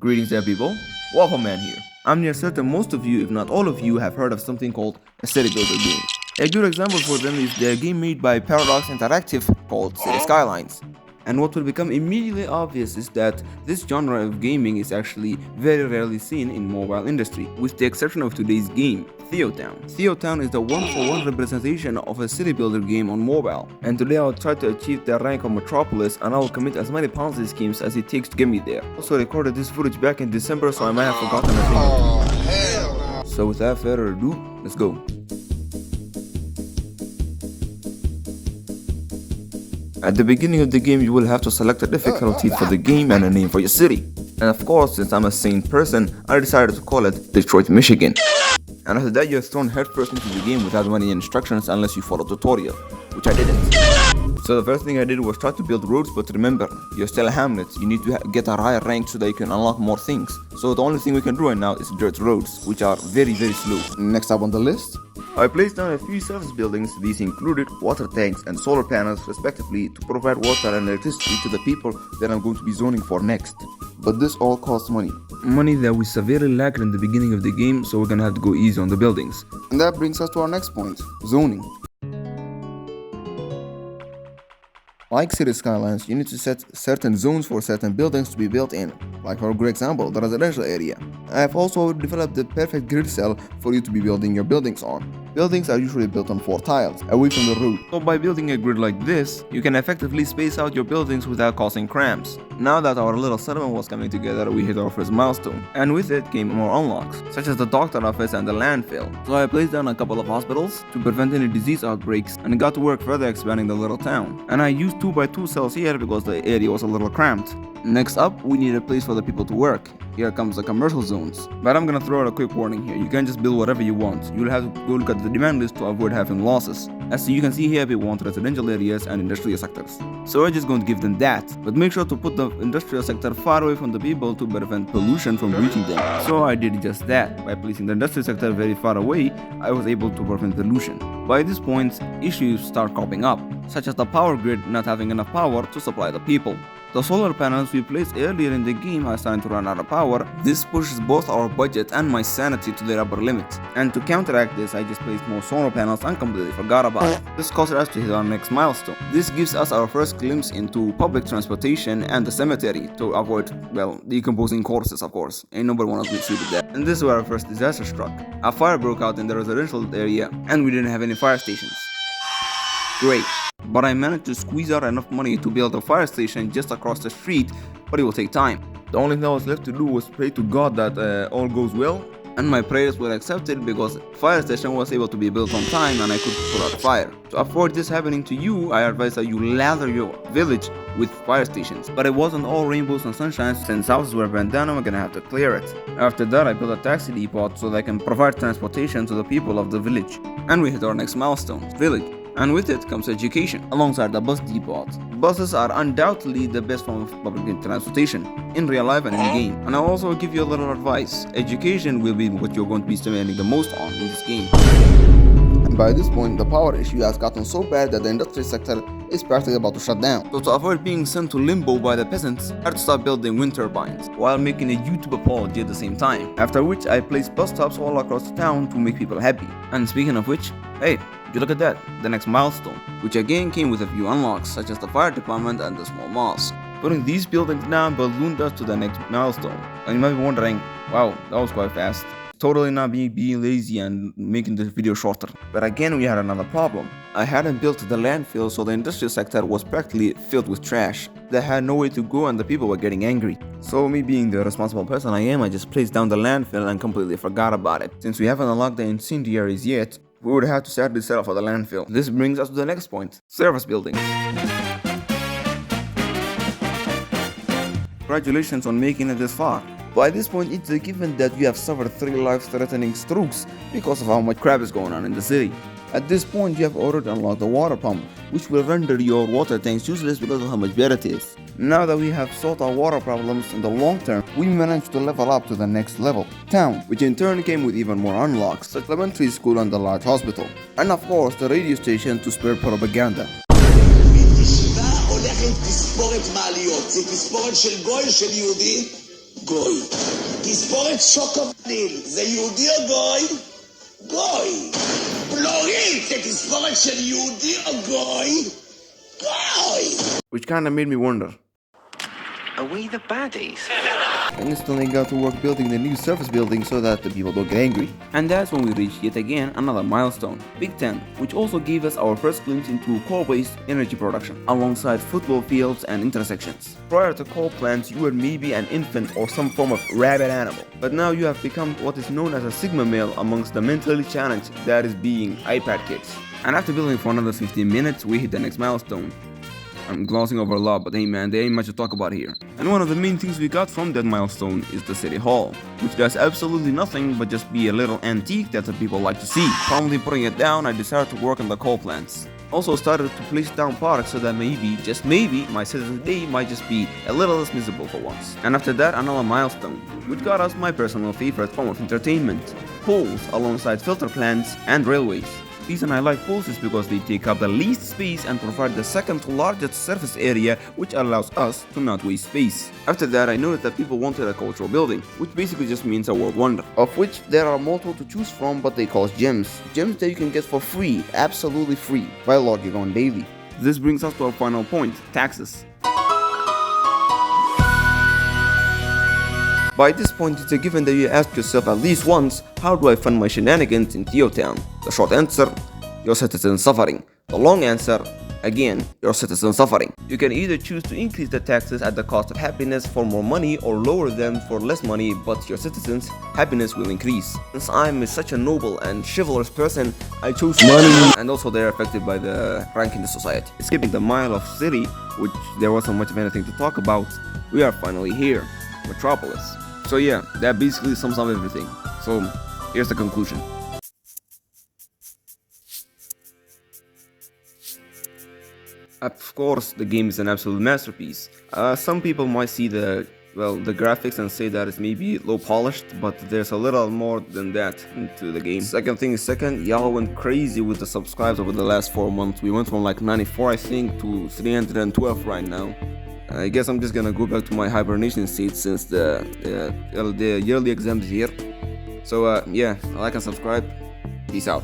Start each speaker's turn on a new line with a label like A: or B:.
A: Greetings there people, Waffleman here. I'm near certain most of you, if not all of you, have heard of something called a city builder game. A good example for them is the game made by Paradox Interactive called City Skylines. And what will become immediately obvious is that this genre of gaming is actually very rarely seen in mobile industry, with the exception of today's game, TheoTown. TheoTown is the one-for-one representation of a city builder game on mobile, and today I will try to achieve the rank of Metropolis, and I will commit as many Ponzi schemes as it takes to get me there. I also recorded this footage back in December, so I might have forgotten a thing or two. So without further ado, let's go. At the beginning of the game, you will have to select a difficulty for the game and a name for your city. And of course, since I'm a sane person, I decided to call it Detroit, Michigan. And after that, you're thrown headfirst into the game without many instructions unless you follow tutorial, which I didn't. So the first thing I did was try to build roads, but remember, you're still a hamlet. You need to get a higher rank so that you can unlock more things. So the only thing we can do right now is dirt roads, which are very slow. Next up on the list, I placed down a few service buildings. These included water tanks and solar panels respectively to provide water and electricity to the people that I'm going to be zoning for next. But this all costs money. Money that we severely lacked in the beginning of the game, so we're gonna have to go easy on the buildings. And that brings us to our next point, zoning. Like City Skylines, you need to set certain zones for certain buildings to be built in, like for example, the residential area. I have also developed the perfect grid cell for you to be building your buildings on. Buildings are usually built on 4 tiles, away from the road. So by building a grid like this, you can effectively space out your buildings without causing cramps. Now that our little settlement was coming together, we hit our first milestone, and with it came more unlocks, such as the doctor office and the landfill. So I placed down a couple of hospitals to prevent any disease outbreaks, and got to work further expanding the little town. And I used 2x2 cells here because the area was a little cramped. Next up, we need a place for the people to work. Here comes the commercial zones. But I'm gonna throw out a quick warning here. You can't just build whatever you want. You'll have to go look at the demand list to avoid having losses. As you can see here, we want residential areas and industrial sectors. So we're just going to give them that. But make sure to put the industrial sector far away from the people to prevent pollution from reaching them. So I did just that. By placing the industrial sector very far away, I was able to prevent pollution. By this point, issues start cropping up, such as the power grid not having enough power to supply the people. The solar panels we placed earlier in the game are starting to run out of power. This pushes both our budget and my sanity to their upper limit. And to counteract this, I just placed more solar panels and completely forgot about it. This caused us to hit our next milestone. This gives us our first glimpse into public transportation and the cemetery to avoid, well, decomposing corpses, of course. Ain't nobody wants to be treated there. And this is where our first disaster struck. A fire broke out in the residential area and we didn't have any fire stations. Great. But I managed to squeeze out enough money to build a fire station just across the street, but it will take time. The only thing that was left to do was pray to God that all goes well, and my prayers were accepted because fire station was able to be built on time and I could put out fire. To avoid this happening to you, I advise that you lather your village with fire stations. But it wasn't all rainbows and sunshine. Since houses were burned down, I'm gonna have to clear it. After that, I built a taxi depot so that I can provide transportation to the people of the village. And we hit our next milestone, village. And with it comes education, alongside the bus depot. Buses are undoubtedly the best form of public transportation, in real life and in game. And I'll also give you a little advice. Education will be what you're going to be spending the most on in this game. And by this point, the power issue has gotten so bad that the industrial sector is practically about to shut down. So to avoid being sent to limbo by the peasants, I had to start building wind turbines, while making a YouTube apology at the same time. After which, I placed bus stops all across the town to make people happy. And speaking of which, hey, you look at that, the next milestone, which again came with a few unlocks, such as the fire department and the small mosque. Putting these buildings down ballooned us to the next milestone. And you might be wondering, wow, that was quite fast. Totally not being lazy and making this video shorter. But again, we had another problem. I hadn't built the landfill, so the industrial sector was practically filled with trash. They had no way to go and the people were getting angry. So me being the responsible person I am, I just placed down the landfill and completely forgot about it. Since we haven't unlocked the incendiaries yet, we would have to sadly settle for the landfill. This brings us to the next point, service buildings. Congratulations on making it this far. By this point, it's a given that you have suffered 3 life-threatening strokes because of how much crap is going on in the city. At this point, you have already unlocked the water pump, which will render your water tanks useless because of how much better it is. Now that we have solved our water problems in the long term, we managed to level up to the next level, town, which in turn came with even more unlocks, such as elementary school and the large hospital. And of course, the radio station to spread propaganda.
B: הולכת תספורת מעליות, זה תספורת של גוי של יהודי גוי. תספורת שוקובניל, זה יהודי או גוי? גוי. בלורית, זה תספורת של יהודי או גוי? גוי.
A: Which kinda made me wonder.
C: Are we the baddies?
A: And instantly got to work building the new surface building so that the people don't get angry.
D: And that's when we reached yet again another milestone, Big 10, which also gave us our first glimpse into coal-based energy production, alongside football fields and intersections. Prior to coal plants, you were maybe an infant or some form of rabid animal, but now you have become what is known as a sigma male amongst the mentally challenged, that is being iPad kids. And after building for another 15 minutes, we hit the next milestone. I'm glossing over a lot, but hey man, there ain't much to talk about here. And one of the main things we got from that milestone is the city hall, which does absolutely nothing but just be a little antique that the people like to see. Finally putting it down, I decided to work on the coal plants. Also started to place down products so that maybe, just maybe, my citizen's day might just be a little less miserable for once. And after that, another milestone, which got us my personal favorite form of entertainment, pools alongside filter plants and railways. The reason I like pools is because they take up the least space and provide the second to largest surface area, which allows us to not waste space. After that, I noticed that people wanted a cultural building, which basically just means a world wonder, of which there are multiple to choose from, but they call gems. Gems that you can get for free, absolutely free, by logging on daily. This brings us to our final point, taxes. By this point, it's a given that you ask yourself at least once, how do I fund my shenanigans in TheoTown? The short answer, your citizens suffering. The long answer, again, your citizens suffering. You can either choose to increase the taxes at the cost of happiness for more money or lower them for less money, but your citizens' happiness will increase. Since I'm such a noble and chivalrous person, I chose money, and also they're affected by the rank in the society. Skipping the mile of city, which there wasn't much of anything to talk about, we are finally here, Metropolis. So yeah, that basically sums up everything. So here's the conclusion. Of course, the game is an absolute masterpiece. Some people might see the graphics and say that it's maybe low polished, but there's a little more than that into the game. Second thing is second, y'all went crazy with the subscribes over the last 4 months. We went from like 94 I think to 312 right now. I guess I'm just gonna go back to my hibernation state since the yearly exam is here. So yeah, like and subscribe. Peace out.